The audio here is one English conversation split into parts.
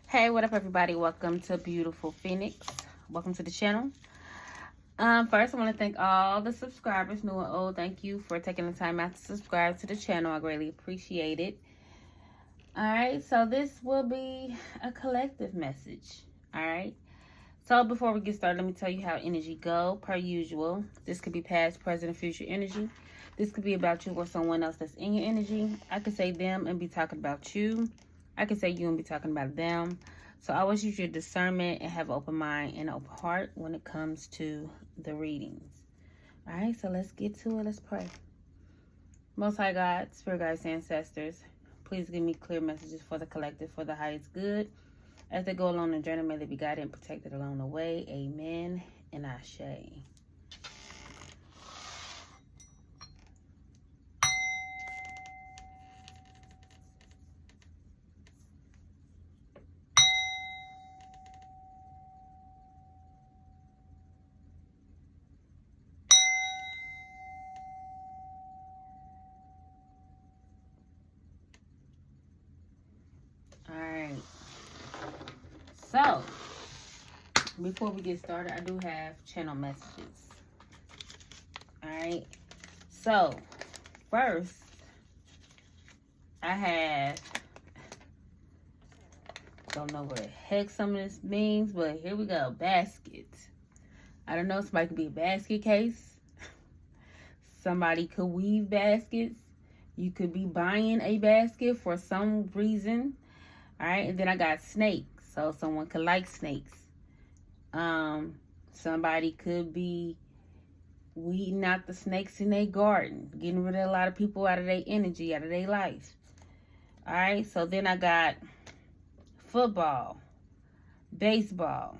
Hey, what up, everybody? Welcome to Beautiful Phoenix. Welcome to the channel. First, I want to thank all the subscribers, new and old. Thank you for taking the time out to subscribe to the channel. I greatly appreciate it. All right, so this will be a collective message. All right. So before we get started, let me tell you how energy go. Per usual, this could be past, present, and future energy. This could be about you or someone else that's in your energy. I could say them and be talking about you. I could say you and be talking about them. So I always use your discernment and have an open mind and an open heart when it comes to the readings. All right, so let's get to it. Let's pray. Most High God, Spirit Guides, Ancestors, please give me clear messages for the collective, for the highest good. As they go along the journey, may they be guided and protected along the way. Amen and Ashe. All right. So, before we get started, I do have channel messages. All right. So, first, I don't know what the heck some of this means, but here we go. Basket. I don't know. Somebody could be a basket case. Somebody could weave baskets. You could be buying a basket for some reason. All right. And then I got snakes. So, someone could like snakes. Somebody could be weeding out the snakes in their garden, getting rid of a lot of people out of their energy, out of their life. All right, so then I got football, baseball.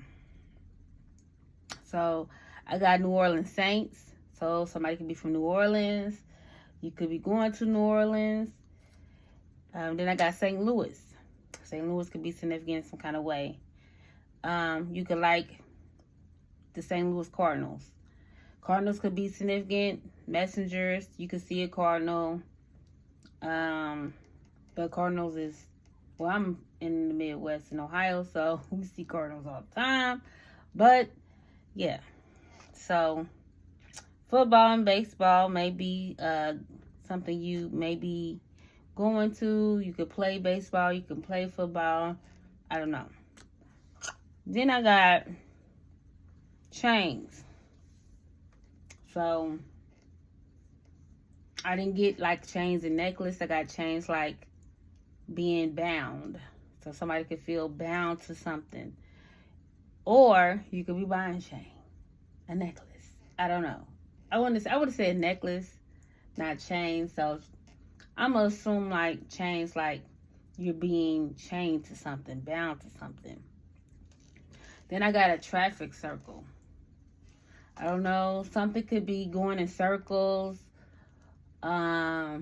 So I got New Orleans Saints. So somebody could be from New Orleans. You could be going to New Orleans. Then I got St. Louis. St. Louis could be significant in some kind of way. You could like the St. Louis Cardinals. Cardinals could be significant. Messengers, you could see a cardinal. But Cardinals is, well, I'm in the Midwest in Ohio, so we see Cardinals all the time. But, yeah. So, football and baseball may be something you may be going to. You could play baseball. You can play football. I don't know. Then I got chains. So, I didn't get like chains and necklace. I got chains like being bound. So somebody could feel bound to something. Or you could be buying a chain, a necklace. I don't know. I would have said necklace, not chain. So I'm going to assume like chains, like you're being chained to something, bound to something. Then I got a traffic circle. I don't know. Something could be going in circles. Yeah.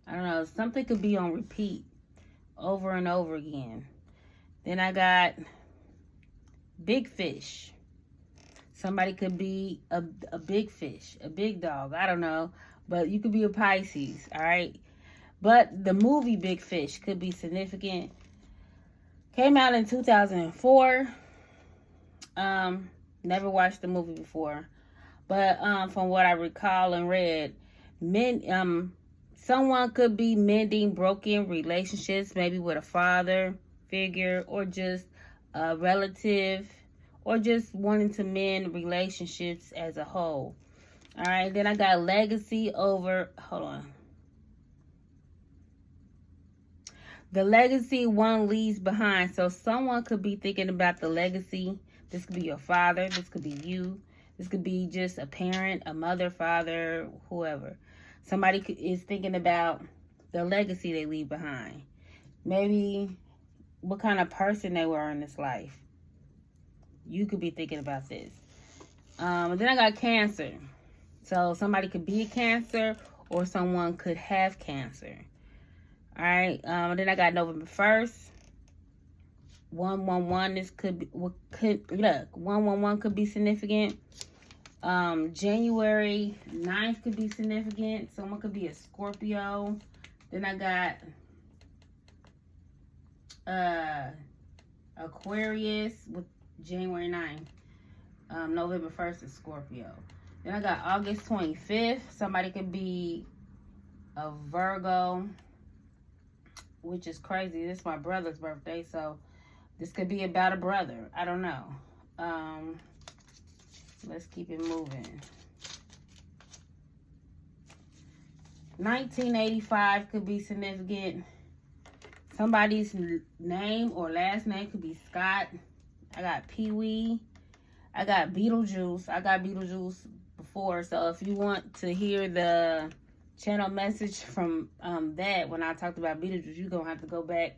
I don't know. Something could be on repeat over and over again. Then I got big fish. Somebody could be a big fish, a big dog. I don't know. But you could be a Pisces, all right? But the movie Big Fish could be significant. Came out in 2004. Never watched the movie before. But from what I recall and read, someone could be mending broken relationships, maybe with a father figure or just a relative, or just wanting to mend relationships as a whole. All right, then I got legacy over, hold on. The legacy one leaves behind. So someone could be thinking about the legacy. This could be your father. This could be you. This could be just a parent, a mother, father, whoever. Somebody is thinking about the legacy they leave behind. Maybe what kind of person they were in this life. You could be thinking about this. Then I got Cancer. So somebody could be a Cancer or someone could have Cancer. All right. Then I got November 1st. 111. This could be 111 could be significant. January 9th could be significant. Someone could be a Scorpio. Then I got Aquarius with January 9th. November 1st is Scorpio. Then I got August 25th. Somebody could be a Virgo, which is crazy. This is my brother's birthday, so this could be about a brother. I don't know. Let's keep it moving. 1985 could be significant. Somebody's name or last name could be Scott. I got Pee-wee. I got Beetlejuice. I got Beetlejuice before. So if you want to hear the channel message from that, when I talked about Beetlejuice, you're going to have to go back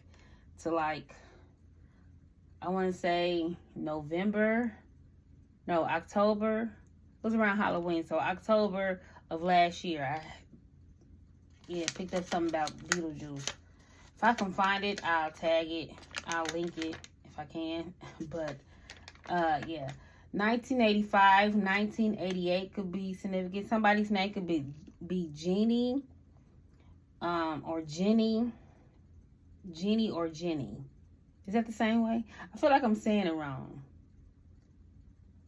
to like, I want to say October. It was around Halloween. So October of last year, I picked up something about Beetlejuice. If I can find it, I'll tag it. I'll link it if I can. But, yeah. 1985, 1988 could be significant. Somebody's name could be Jeannie, or Jenny. Jeannie or Jenny. Is that the same way? I feel like I'm saying it wrong.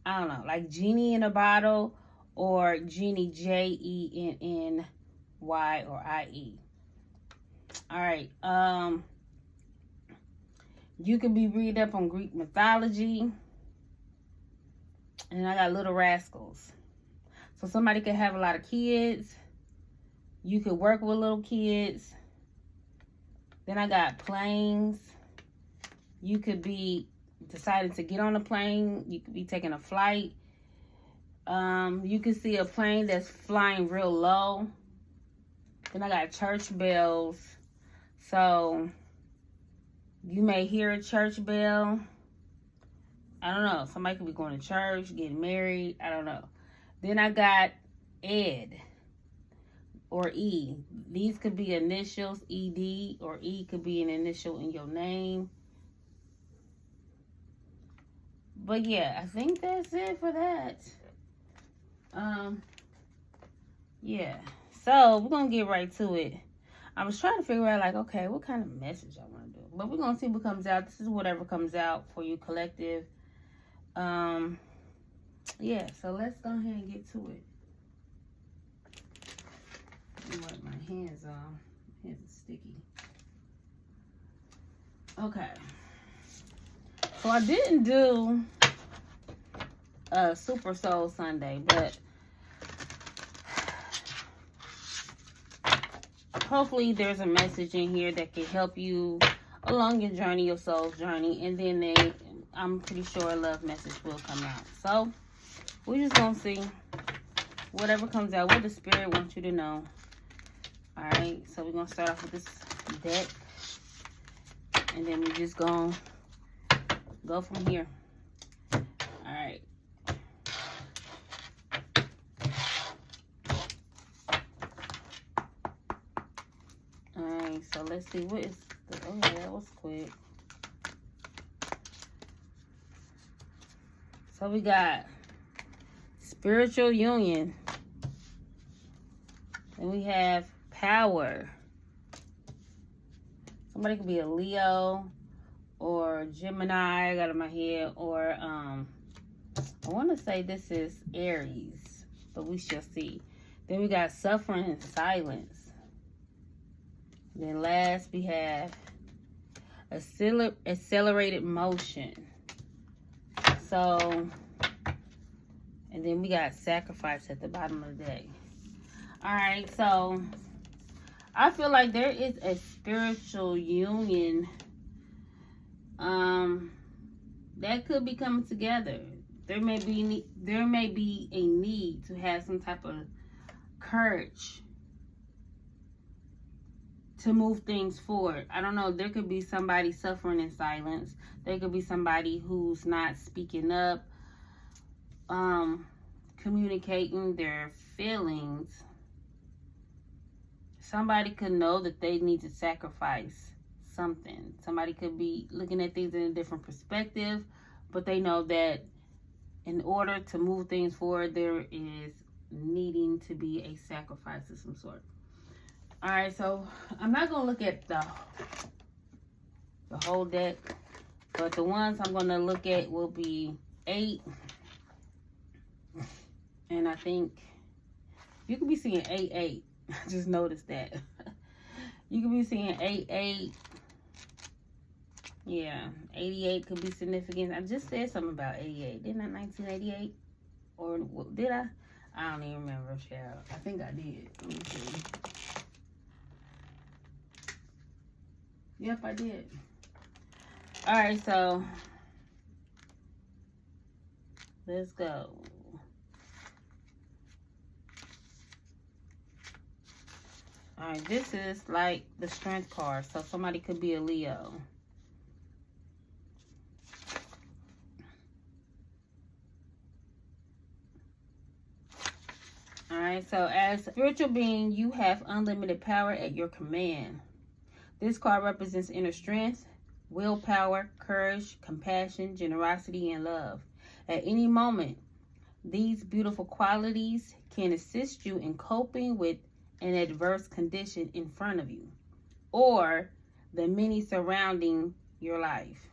I don't know. Like Genie in a bottle or Jeannie, Jenny or IE. All right. You can be read up on Greek mythology. And I got Little Rascals. So somebody could have a lot of kids. You could work with little kids. Then I got planes. You could be deciding to get on a plane. You could be taking a flight. You could see a plane that's flying real low. Then I got church bells. So you may hear a church bell. I don't know. Somebody could be going to church, getting married. I don't know. Then I got Ed or E. These could be initials, ED, or E could be an initial in your name. But yeah, I think that's it for that. Yeah. So we're going to get right to it. I was trying to figure out, like, okay, what kind of message I want to do. But we're going to see what comes out. This is whatever comes out for you, collective. Yeah, so let's go ahead and get to it. Let me wipe my hands off. Hands are sticky. Okay. So I didn't do a Super Soul Sunday, but hopefully there's a message in here that can help you along your journey, your soul's journey, and then I'm pretty sure a love message will come out. So we're just gonna see whatever comes out, what the spirit wants you to know. All right, so we're gonna start off with this deck, and then we're just gonna go from here. All right. All right, so let's see what is the, oh yeah, that was quick. So we got spiritual union. And we have power. Somebody could be a Leo or Gemini, I got in my head, or I want to say this is Aries, but we shall see. Then we got suffering and silence. Then last we have accelerated motion. So, and then we got sacrifice at the bottom of the deck. All right, so I feel like there is a spiritual union that could be coming together. There may be a need to have some type of courage to move things forward. I don't know. There could be somebody suffering in silence. There could be somebody who's not speaking up, communicating their feelings. Somebody could know that they need to sacrifice something. Somebody could be looking at things in a different perspective, but they know that in order to move things forward, there is needing to be a sacrifice of some sort. All right, so I'm not going to look at the whole deck. But the ones I'm going to look at will be 8. And I think you could be seeing 8-8. I just noticed that. You could be seeing 8-8. Yeah, 88 could be significant. I just said something about 88. Didn't I? 1988? Or did I? I don't even remember, child. I think I did. Let me see. Yep, I did. All right, so let's go. All right, this is like the strength card. So somebody could be a Leo. All right, so as a spiritual being, you have unlimited power at your command. This card represents inner strength, willpower, courage, compassion, generosity, and love. At any moment, these beautiful qualities can assist you in coping with an adverse condition in front of you or the many surrounding your life.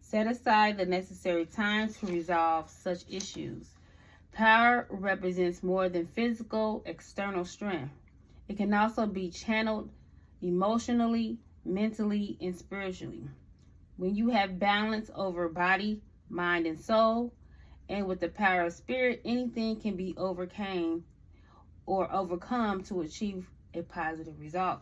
Set aside the necessary time to resolve such issues. Power represents more than physical, external strength. It can also be channeled emotionally, mentally, and spiritually. When you have balance over body, mind, and soul, and with the power of spirit, anything can be overcome to achieve a positive result.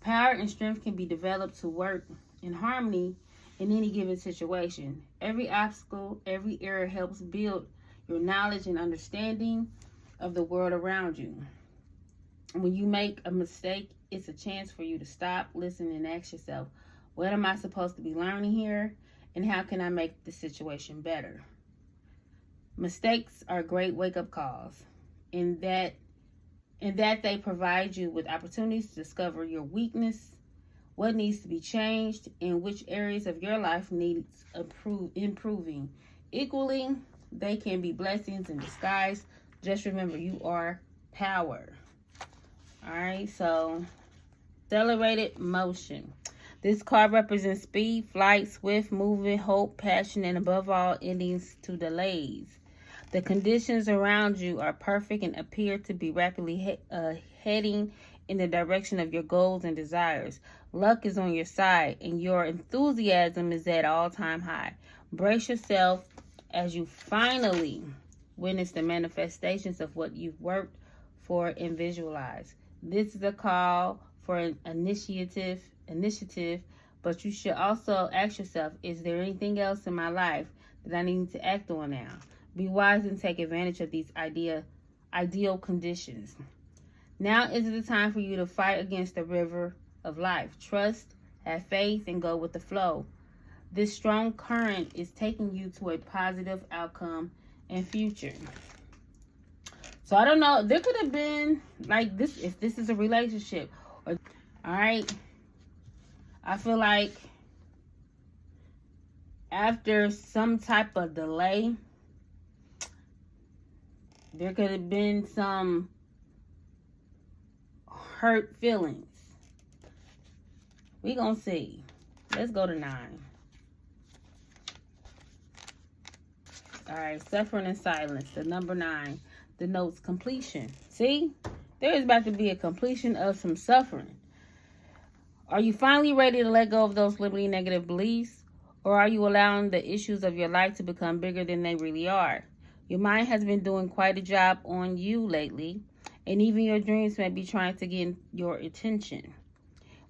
Power and strength can be developed to work in harmony in any given situation. Every obstacle, every error helps build your knowledge and understanding of the world around you. When you make a mistake, it's a chance for you to stop, listen, and ask yourself, what am I supposed to be learning here? And how can I make the situation better? Mistakes are great wake-up calls in that they provide you with opportunities to discover your weakness, what needs to be changed, and which areas of your life needs improving. Equally, they can be blessings in disguise. Just remember, you are power. All right, so accelerated motion. This card represents speed, flight, swift movement, hope, passion, and above all, endings to delays. The conditions around you are perfect and appear to be rapidly heading in the direction of your goals and desires. Luck is on your side, and your enthusiasm is at all-time high. Brace yourself as you finally witness the manifestations of what you've worked for and visualized. This is a call for an initiative, but you should also ask yourself, is there anything else in my life that I need to act on now? Be wise and take advantage of these ideal conditions. Now is the time for you to fight against the river of life. Trust, have faith, and go with the flow. This strong current is taking you to a positive outcome and future. So I don't know. There could have been like this, if this is a relationship. All right. I feel like after some type of delay, there could have been some hurt feelings. We gonna see. Let's go to 9. All right, suffering and silence. The number 9 denotes completion. See, there is about to be a completion of some suffering. Are you finally ready to let go of those limiting negative beliefs? Or are you allowing the issues of your life to become bigger than they really are? Your mind has been doing quite a job on you lately, and even your dreams may be trying to get your attention.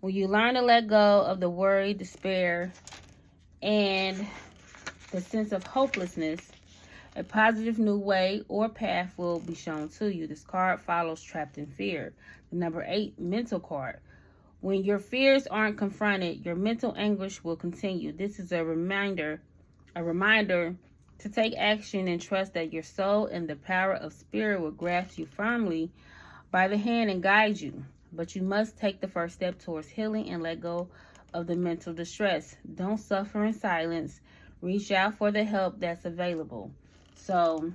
When you learn to let go of the worry, despair, and the sense of hopelessness, a positive new way or path will be shown to you. This card follows trapped in fear. The number 8, mental card. When your fears aren't confronted, your mental anguish will continue. This is a reminder to take action and trust that your soul and the power of spirit will grasp you firmly by the hand and guide you. But you must take the first step towards healing and let go of the mental distress. Don't suffer in silence. Reach out for the help that's available. So,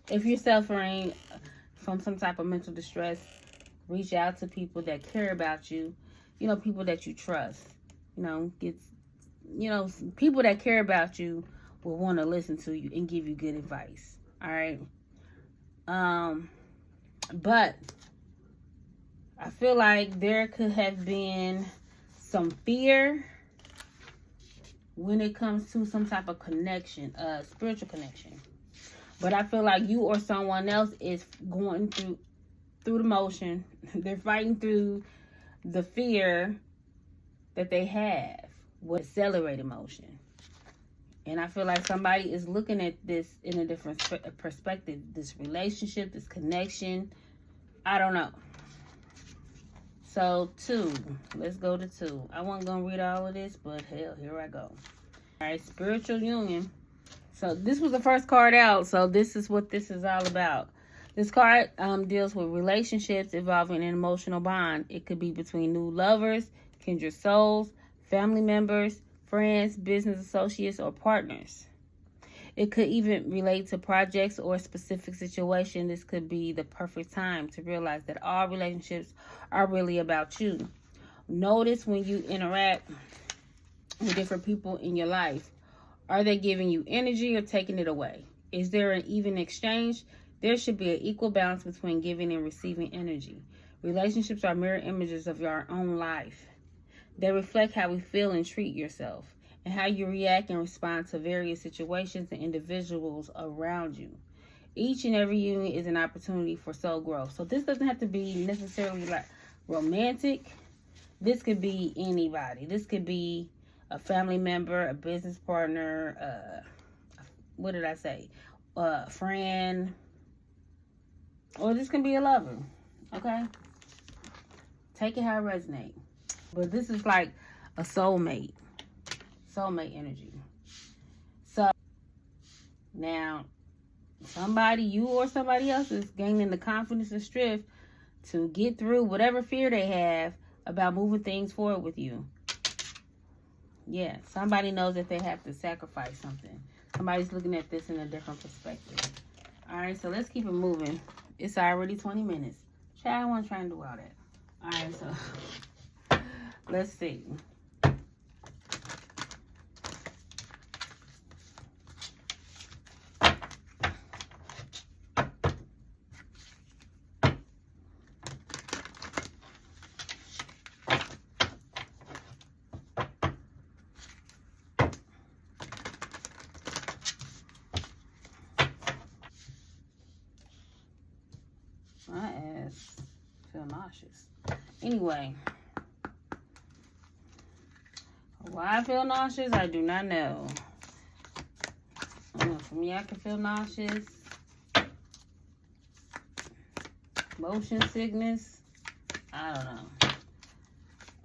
if you're suffering from some type of mental distress, Reach out to people that care about you. You know, people that you trust. You know, people that care about you will want to listen to you and give you good advice. All right. But I feel like there could have been some fear when it comes to some type of connection, spiritual connection. But I feel like you or someone else is going through the motion. They're fighting through the fear that they have with accelerated motion. And I feel like somebody is looking at this in a different perspective. This relationship, this connection. I don't know. So 2. Let's go to 2. I wasn't going to read all of this, but hell, here I go. All right, spiritual union. So this was the first card out. So this is what this is all about. This card deals with relationships involving an emotional bond. It could be between new lovers, kindred souls, family members, friends, business associates, or partners. It could even relate to projects or a specific situation. This could be the perfect time to realize that all relationships are really about you. Notice when you interact with different people in your life. Are they giving you energy or taking it away? Is there an even exchange? There should be an equal balance between giving and receiving energy. Relationships are mirror images of your own life. They reflect how we feel and treat yourself, and how you react and respond to various situations and individuals around you. Each and every union is an opportunity for soul growth. So this doesn't have to be necessarily like romantic. This could be anybody. This could be a family member, a business partner, what did I say? A friend. Or this can be a lover. Okay? Take it how it resonates. But this is like a soulmate. Soulmate energy. So now somebody, you or somebody else, is gaining the confidence and strength to get through whatever fear they have about moving things forward with you. Yeah, somebody knows that they have to sacrifice something. Somebody's looking at this in a different perspective. All right, so let's keep it moving. It's already 20 minutes. Child, I wasn't trying to do all that. All right, so let's see. My ass feel nauseous. Anyway, why I feel nauseous, I do not know. For me, I can feel nauseous. Motion sickness. I don't know.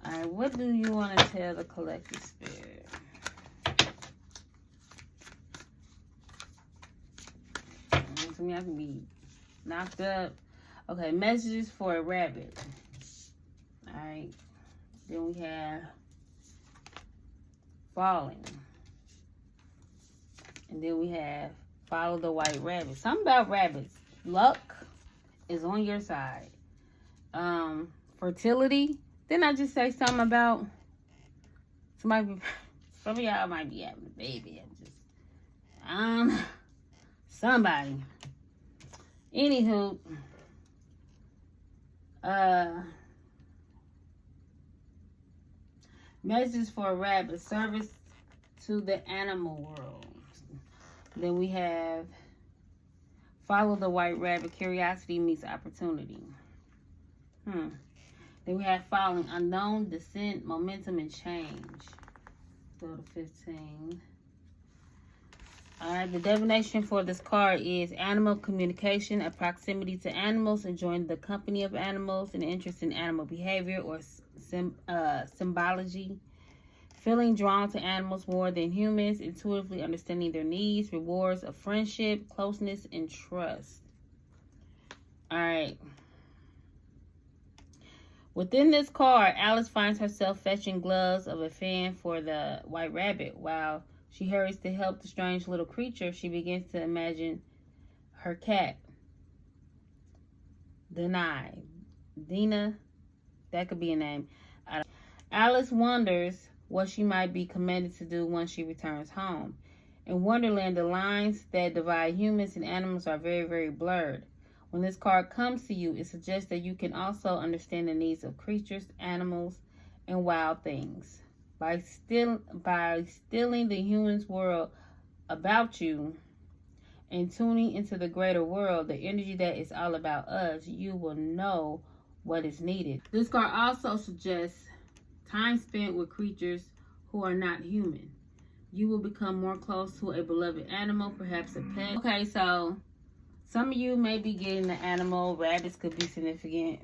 Alright, what do you want to tell the collective spirit? For me, I can be knocked up. Okay, messages for a rabbit. Alright. Then we have falling. And then we have follow the white rabbit. Something about rabbits. Luck is on your side. Fertility. Didn't I just say something about some of y'all might be having a baby. Somebody. Anywho, messages for a rabbit, service to the animal world. Then we have follow the white rabbit, curiosity meets opportunity. Then we have following, unknown, descent, momentum, and change. Go to 15. Alright, the divination for this card is animal communication, a proximity to animals, enjoying the company of animals, an interest in animal behavior or symbology, feeling drawn to animals more than humans, intuitively understanding their needs, rewards of friendship, closeness, and trust. Alright. Within this card, Alice finds herself fetching gloves of a fan for the white rabbit. While she hurries to help the strange little creature, she begins to imagine her cat, Denai, Dina, that could be a name. Alice wonders what she might be commanded to do once she returns home. In Wonderland, the lines that divide humans and animals are very, very blurred. When this card comes to you, it suggests that you can also understand the needs of creatures, animals, and wild things. By stealing the human's world about you and tuning into the greater world, the energy that is all about us, you will know what is needed. This card also suggests time spent with creatures who are not human. You will become more close to a beloved animal, perhaps a pet. Okay, so some of you may be getting an animal. Rabbits could be significant.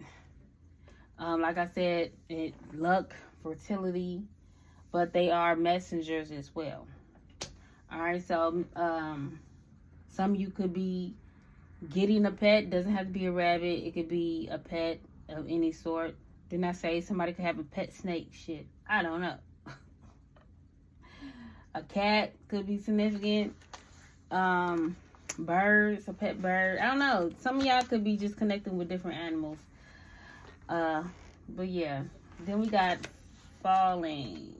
Like I said, luck, fertility, but they are messengers as well. All right, so some of you could be getting a pet. Doesn't have to be a rabbit. It could be a pet of any sort. Didn't I say somebody could have a pet snake? Shit, I don't know. A cat could be significant. Birds, a pet bird. I don't know. Some of y'all could be just connecting with different animals. But yeah. Then we got falling.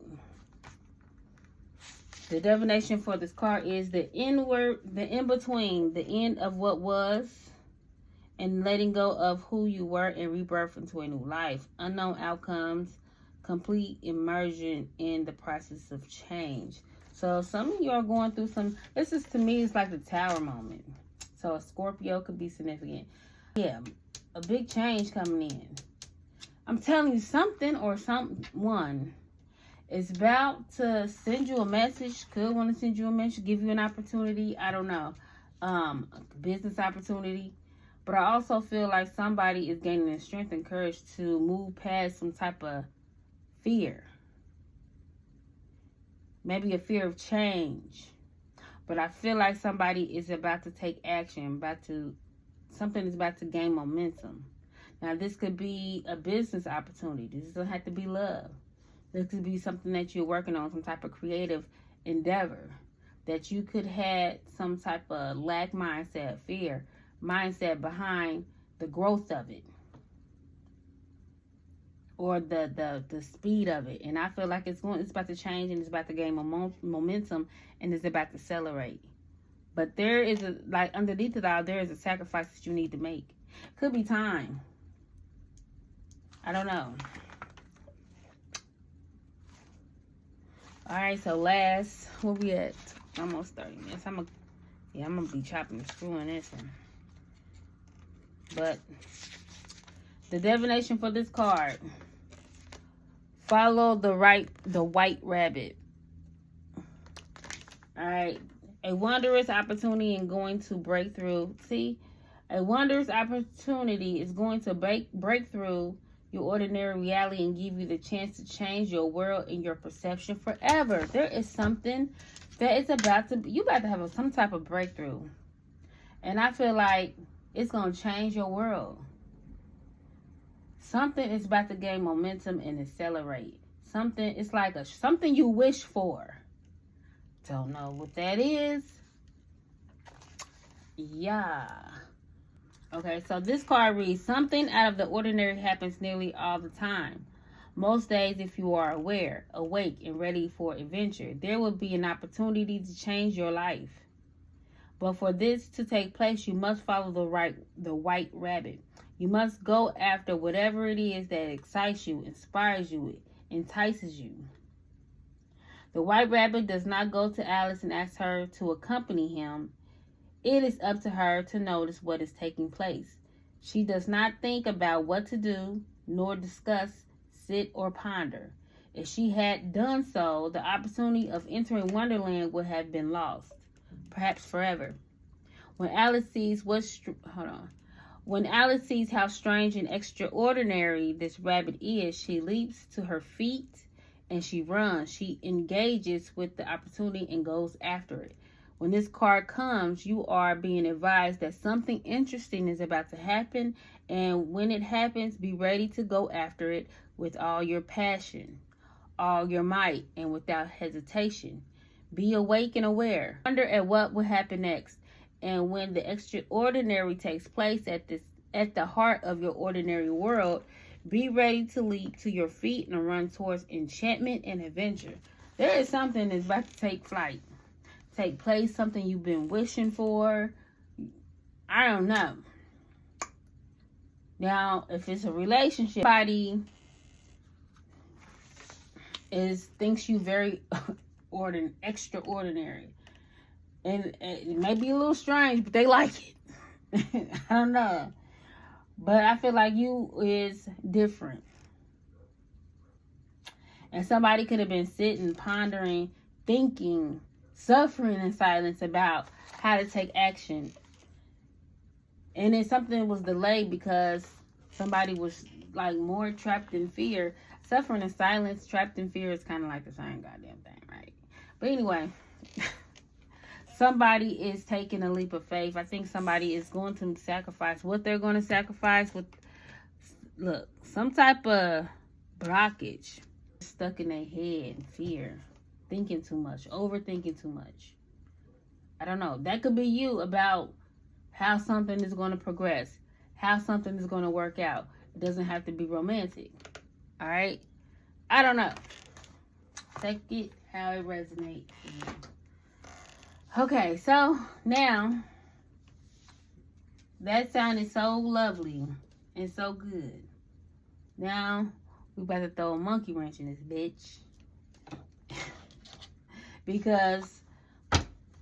The divination for this card is the in-between, the end of what was, and letting go of who you were and rebirth into a new life. Unknown outcomes, complete immersion in the process of change. So some of you are going through some, this is, to me, it's like the Tower moment. So a Scorpio could be significant. Yeah, a big change coming in. I'm telling you, something or someone is about to send you a message, could want to send you a message, give you an opportunity, I don't know, a business opportunity. But I also feel like somebody is gaining the strength and courage to move past some type of fear. Maybe a fear of change. But I feel like somebody is about to take action, something is about to gain momentum. Now, this could be a business opportunity. This doesn't have to be love. This could be something that you're working on, some type of creative endeavor. That you could have some type of lack mindset, fear mindset behind the growth of it. Or the speed of it. And I feel like it's about to change, and it's about to gain momentum, and it's about to accelerate. But there is underneath it all, there is a sacrifice that you need to make. Could be time. I don't know. All right, so last, where we at? Almost 30 minutes. I'm gonna be chopping and screwing this one. But the divination for this card: follow the white rabbit. All right, a wondrous opportunity in going to break through. See, a wondrous opportunity is going to break through your ordinary reality and give you the chance to change your world and your perception forever. There is something that is you about to have some type of breakthrough. And I feel like it's going to change your world. Something is about to gain momentum and accelerate. It's like something you wish for. Don't know what that is. Yeah. Okay, so this card reads, something out of the ordinary happens nearly all the time. Most days, if you are aware, awake, and ready for adventure, there will be an opportunity to change your life. But for this to take place, you must follow the white rabbit. You must go after whatever it is that excites you, inspires you, entices you. The white rabbit does not go to Alice and ask her to accompany him. It is up to her to notice what is taking place. She does not think about what to do, nor discuss, sit, or ponder. If she had done so, the opportunity of entering Wonderland would have been lost, perhaps forever. When Alice sees how strange and extraordinary this rabbit is, she leaps to her feet and she runs. She engages with the opportunity and goes after it. When this card comes, you are being advised that something interesting is about to happen, and when it happens, be ready to go after it with all your passion, all your might, and without hesitation. Be awake and aware. Wonder at what will happen next. And when the extraordinary takes place at at the heart of your ordinary world. Be ready to leap to your feet and run towards enchantment and adventure. There is something that's about to take place, something you've been wishing for. I don't know. Now, if it's a relationship, somebody thinks you very extraordinary. And it may be a little strange, but they like it. I don't know. But I feel like you is different. And somebody could have been sitting, pondering, thinking, suffering in silence about how to take action. And then something was delayed because somebody was like more trapped in fear. Suffering in silence, trapped in fear is kind of like the same goddamn thing, right? But anyway, somebody is taking a leap of faith. I think somebody is going to sacrifice. What they're going to sacrifice with, look, some type of blockage stuck in their head, fear, thinking too much, overthinking too much. I don't know. That could be you about how something is going to progress, how something is going to work out. It doesn't have to be romantic. All right? I don't know. Take it how it resonates for you. Okay, so now that sounded so lovely and so good. Now we about to throw a monkey wrench in this bitch. Because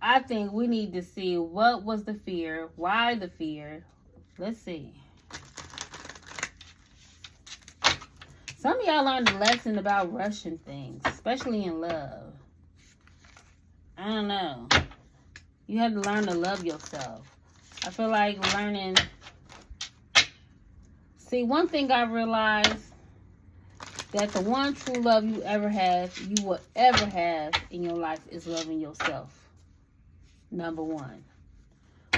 I think we need to see what was the fear, why the fear. Let's see. Some of y'all learned a lesson about rushing things, especially in love. I don't know. You have to learn to love yourself. I feel like learning. See, one thing I realized, that the one true love you will ever have in your life is loving yourself. Number one.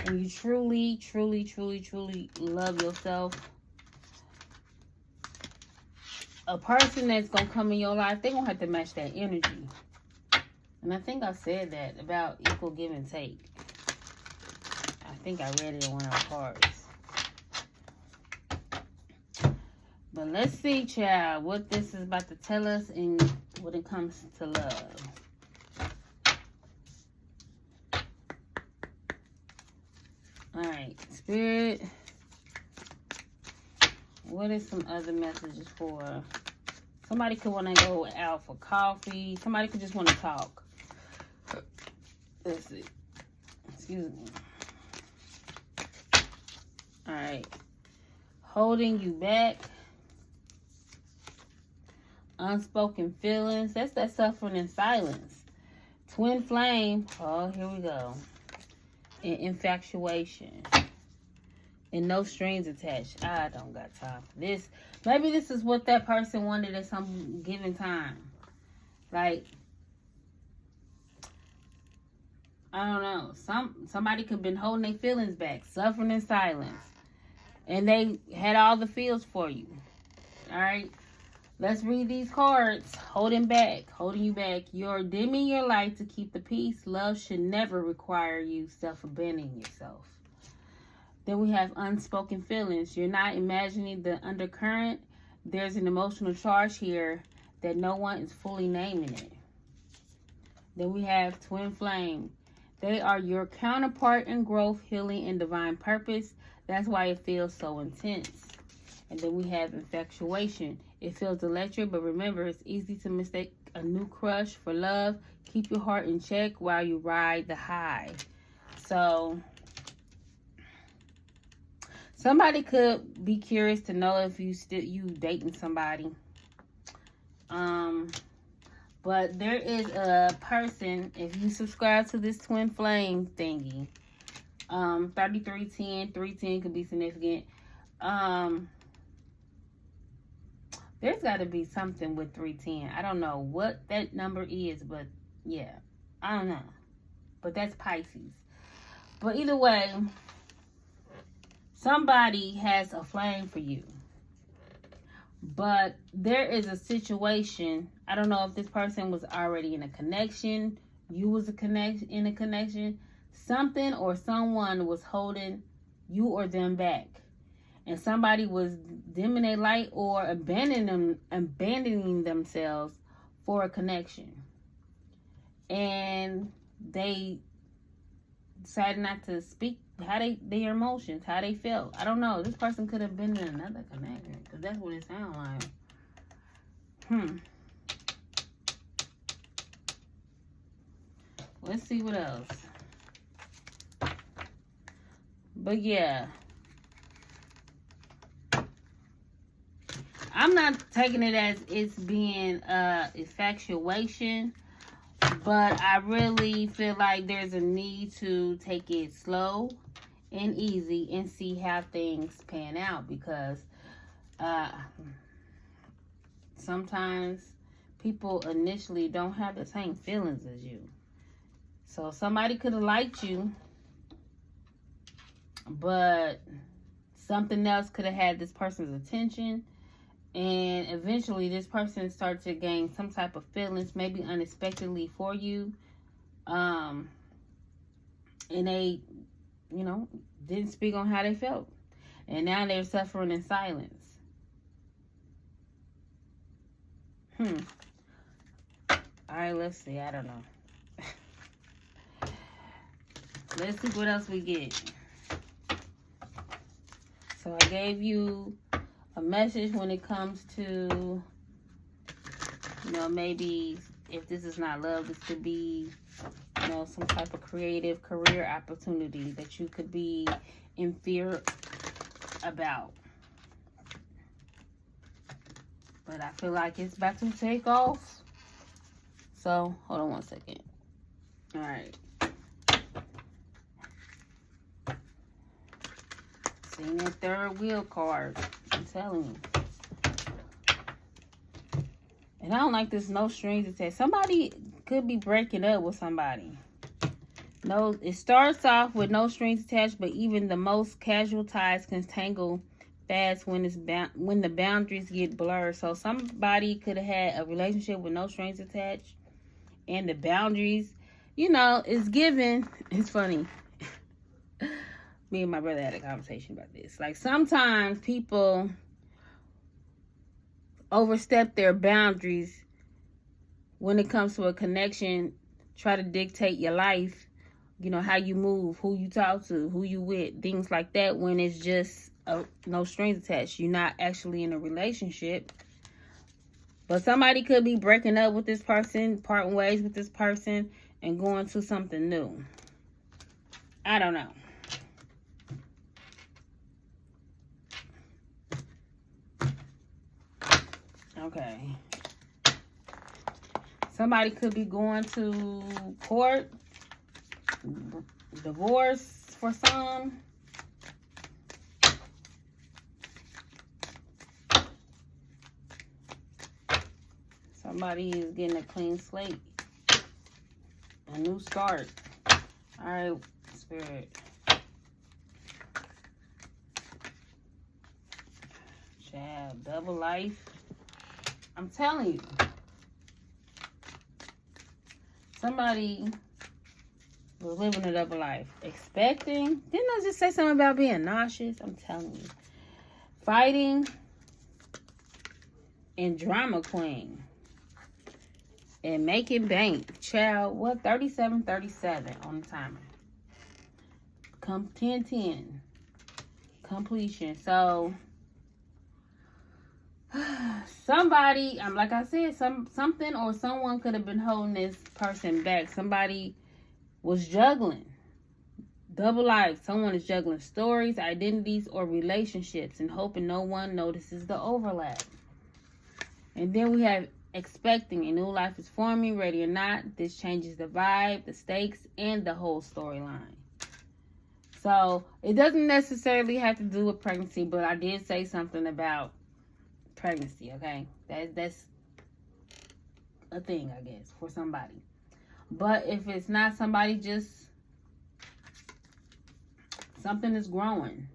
When you truly, truly, truly, truly love yourself, a person that's going to come in your life, they're going to have to match that energy. And I think I said that about equal give and take. I think I read it in one of our cards. But let's see, child, what this is about to tell us in when it comes to love. Alright, Spirit. What is some other messages for? Somebody could want to go out for coffee. Somebody could just want to talk. Let's see. Excuse me. Alright. Holding you back. Unspoken feelings. That's that suffering in silence. Twin flame. Oh, here we go. And infatuation. And no strings attached. I don't got time for this. Maybe this is what that person wanted at some given time. Like, I don't know. Somebody could have been holding their feelings back. Suffering in silence. And they had all the feels for you. Alright? Let's read these cards. Holding you back. You're dimming your light to keep the peace. Love should never require you self-abandoning yourself. Then we have unspoken feelings. You're not imagining the undercurrent. There's an emotional charge here that no one is fully naming it. Then we have twin flame. They are your counterpart in growth, healing, and divine purpose. That's why it feels so intense. And then we have infatuation. It feels electric, but remember, it's easy to mistake a new crush for love. Keep your heart in check while you ride the high. So somebody could be curious to know if you dating somebody. But there is a person, if you subscribe to this twin flame thingy, 3310, 310 could be significant. There's got to be something with 310. I don't know what that number is, but yeah, I don't know. But that's Pisces. But either way, somebody has a flame for you. But there is a situation. I don't know if this person was already in a connection. You was in a connection. Something or someone was holding you or them back. and somebody was dimming their light or abandoning themselves for a connection, and they decided not to speak how their emotions, how they felt. I don't know. This person could have been in another connection, because that's what it sounds like. Let's see what else. But yeah, I'm not taking it as it's being infatuation, but I really feel like there's a need to take it slow and easy and see how things pan out, because sometimes people initially don't have the same feelings as you. So somebody could have liked you, but something else could have had this person's attention, and eventually this person started to gain some type of feelings, maybe unexpectedly for you, and they, didn't speak on how they felt, and now they're suffering in silence. All right, let's see. I don't know. Let's see what else we get. So I gave you a message when it comes to, maybe if this is not love, this could be, some type of creative career opportunity that you could be in fear about. But I feel like it's about to take off. So, hold on one second. All right. Seeing that third wheel card. I'm telling you. And I don't like this no strings attached. Somebody could be breaking up with somebody. No, it starts off with no strings attached, but even the most casual ties can tangle fast when the boundaries get blurred. So somebody could have had a relationship with no strings attached, and the boundaries, is given. It's funny. Me and my brother had a conversation about this. Like, sometimes people overstep their boundaries when it comes to a connection, try to dictate your life, how you move, who you talk to, who you with, things like that, when it's just no strings attached. You're not actually in a relationship. But somebody could be breaking up with this person, parting ways with this person, and going to something new. I don't know. Okay. Somebody could be going to court, divorce for some. Somebody is getting a clean slate, a new start. All right, Spirit. Child, double life. I'm telling you. Somebody was living a double life. Expecting. Didn't I just say something about being nauseous? I'm telling you. Fighting. And drama queen. And making bank. Child, what? 3737 on the timer. 10-10. Completion. So somebody, like I said, something or someone could have been holding this person back. Somebody was juggling. Double life. Someone is juggling stories, identities, or relationships and hoping no one notices the overlap. And then we have expecting. A new life is forming, ready or not. This changes the vibe, the stakes, and the whole storyline. So it doesn't necessarily have to do with pregnancy, but I did say something about pregnancy, okay? That's a thing, I guess, for somebody. But if it's not somebody, just something is growing.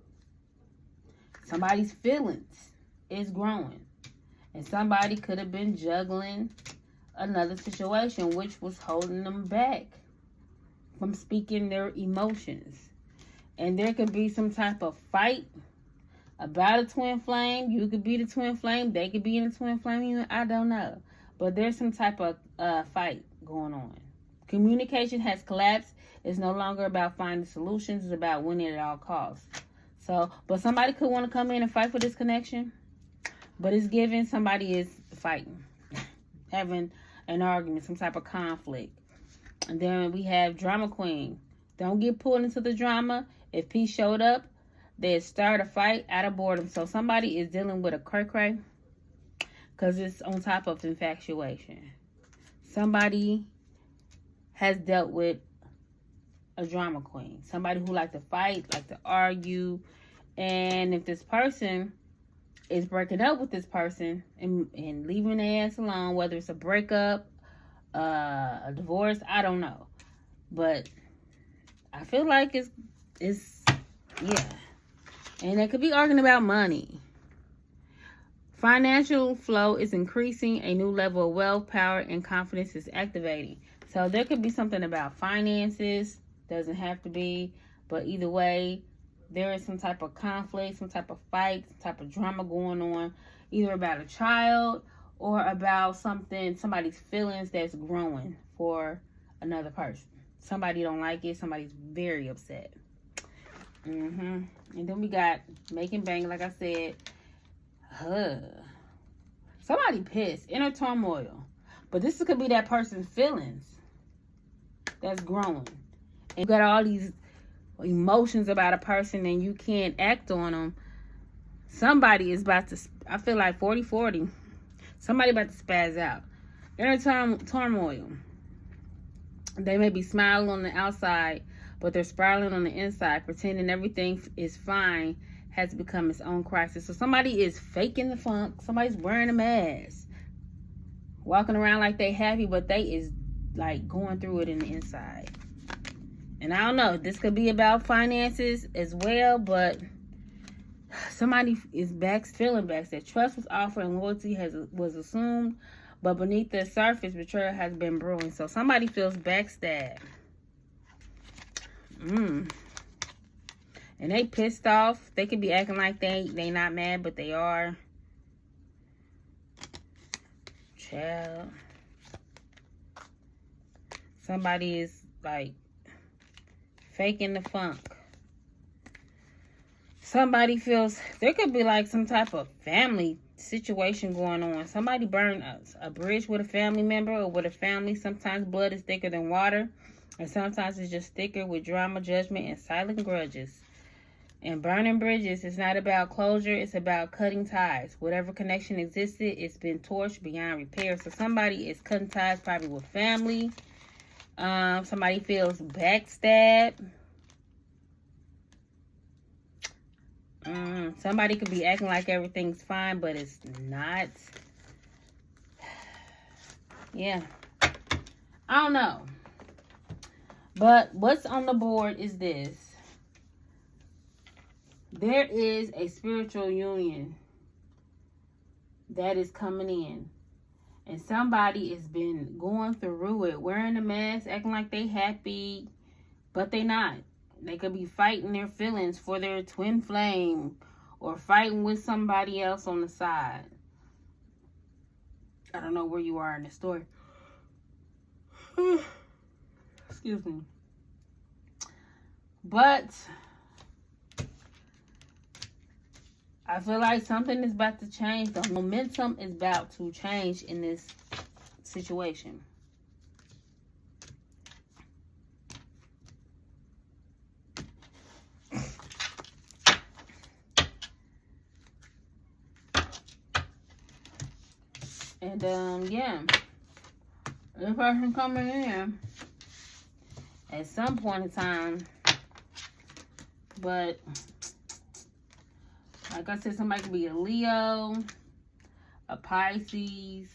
Somebody's feelings is growing. And somebody could have been juggling another situation, which was holding them back from speaking their emotions. And there could be some type of fight, about a twin flame. You could be the twin flame. They could be in the twin flame. I don't know. But there's some type of fight going on. Communication has collapsed. It's no longer about finding solutions. It's about winning at all costs. So, but somebody could want to come in and fight for this connection. But it's given somebody is fighting, having an argument, some type of conflict. And then we have drama queen. Don't get pulled into the drama. If peace showed up, they'd start a fight out of boredom. So somebody is dealing with a cray-cray because it's on top of infatuation. Somebody has dealt with a drama queen. Somebody who like to fight, like to argue. And if this person is breaking up with this person and leaving their ass alone, whether it's a breakup, a divorce, I don't know. But I feel like it's yeah. And they could be arguing about money. Financial flow is increasing. A new level of wealth, power, and confidence is activating. So there could be something about finances. Doesn't have to be. But either way, there is some type of conflict, some type of fight, some type of drama going on. Either about a child or about somebody's feelings that's growing for another person. Somebody don't like it. Somebody's very upset. And then we got making bang, like I said. Somebody pissed. Inner turmoil. But this could be that person's feelings that's growing. And you got all these emotions about a person and you can't act on them. Somebody is about to, I feel like 40-40. Somebody about to spaz out. Inner turmoil. They may be smiling on the outside, but they're spiraling on the inside, pretending everything is fine, has become its own crisis. So somebody is faking the funk. Somebody's wearing a mask, walking around like they happy, but they is like going through it in the inside. And I don't know, this could be about finances as well, but somebody is feeling backstabbed. Trust was offered and loyalty was assumed, but beneath the surface, betrayal has been brewing. So somebody feels backstabbed. And they pissed off. They could be acting like they not mad, but they are. Child. Somebody is like faking the funk. Somebody feels there could be like some type of family situation going on. Somebody burned a bridge with a family member or with a family. Sometimes blood is thicker than water, and sometimes it's just thicker with drama, judgment, and silent grudges. And burning bridges is not about closure. It's about cutting ties. Whatever connection existed, it's been torched beyond repair. So somebody is cutting ties probably with family. Somebody feels backstabbed. Somebody could be acting like everything's fine, but it's not. Yeah. I don't know. But what's on the board is this. There is a spiritual union that is coming in. And somebody has been going through it, wearing a mask, acting like they happy, but they not. They could be fighting their feelings for their twin flame or fighting with somebody else on the side. I don't know where you are in the story. Excuse me. But I feel like something is about to change. The momentum is about to change in this situation. And yeah, this person coming in at some point in time, but like I said, somebody could be a Leo, a Pisces.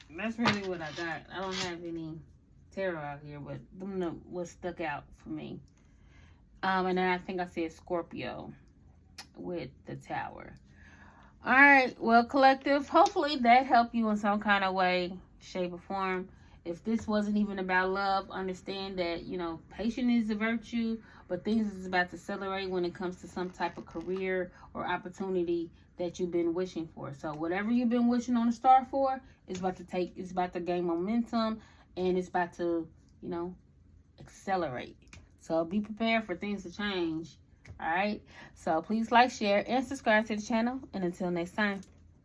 That's really what I got. I don't have any tarot out here, but them know what stuck out for me. And then I think I said Scorpio with the Tower. All right, well, collective, hopefully that helped you in some kind of way, shape, or form. If this wasn't even about love, understand that, you know, patience is a virtue, but things is about to accelerate when it comes to some type of career or opportunity that you've been wishing for. So whatever you've been wishing on a star for, it's about to gain momentum, and it's about to, you know, accelerate. So be prepared for things to change. All right. So please like, share, and subscribe to the channel. And until next time,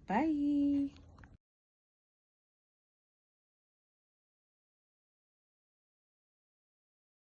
bye.